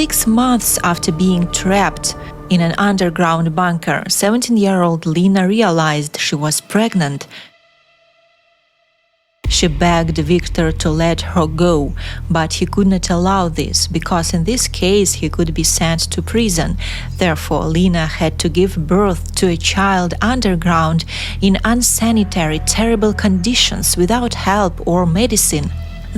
6 months after being trapped in an underground bunker, 17-year-old Lena realized she was pregnant. She begged Victor to let her go, but he could not allow this, because in this case he could be sent to prison. Therefore, Lena had to give birth to a child underground in unsanitary, terrible conditions without help or medicine.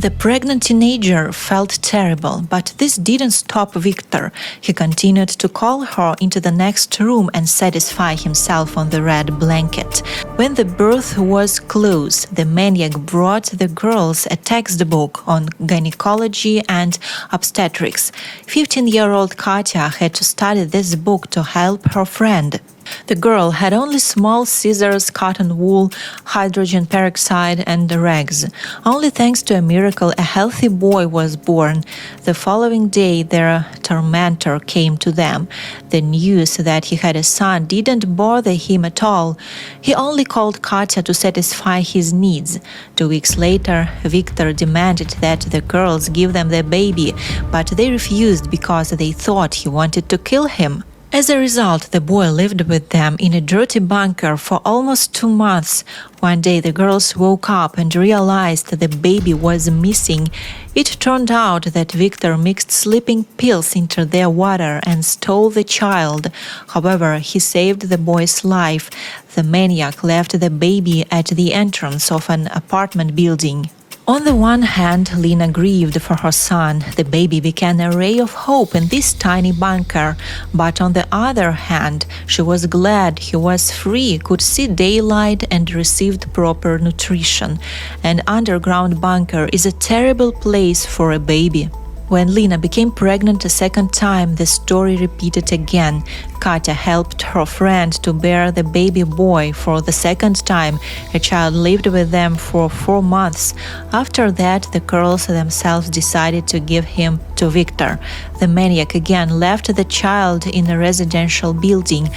The pregnant teenager felt terrible, but this didn't stop Victor. He continued to call her into the next room and satisfy himself on the red blanket. When the birth was close, the maniac brought the girls a textbook on gynecology and obstetrics. 15-year-old Katya had to study this book to help her friend. The girl had only small scissors, cotton wool, hydrogen peroxide, and rags. Only thanks to a miracle, a healthy boy was born. The following day, their tormentor came to them. The news that he had a son didn't bother him at all. He only called Katya to satisfy his needs. 2 weeks later, Victor demanded that the girls give them the baby, but they refused because they thought he wanted to kill him. As a result, the boy lived with them in a dirty bunker for almost 2 months. One day the girls woke up and realized the baby was missing. It turned out that Victor mixed sleeping pills into their water and stole the child. However, he saved the boy's life. The maniac left the baby at the entrance of an apartment building. On the one hand, Lena grieved for her son. The baby became a ray of hope in this tiny bunker. But on the other hand, she was glad he was free, could see daylight, and received proper nutrition. An underground bunker is a terrible place for a baby. When Lena became pregnant a second time, the story repeated again. Katya helped her friend to bear the baby boy for the second time. A child lived with them for 4 months. After that, the girls themselves decided to give him to Victor. The maniac again left the child in a residential building.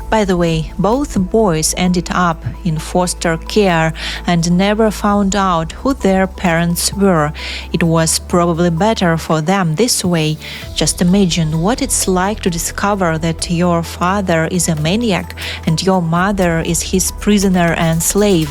By the way, both boys ended up in foster care and never found out who their parents were. It was probably better for them this way. Just imagine what it's like to discover that your father is a maniac and your mother is his prisoner and slave.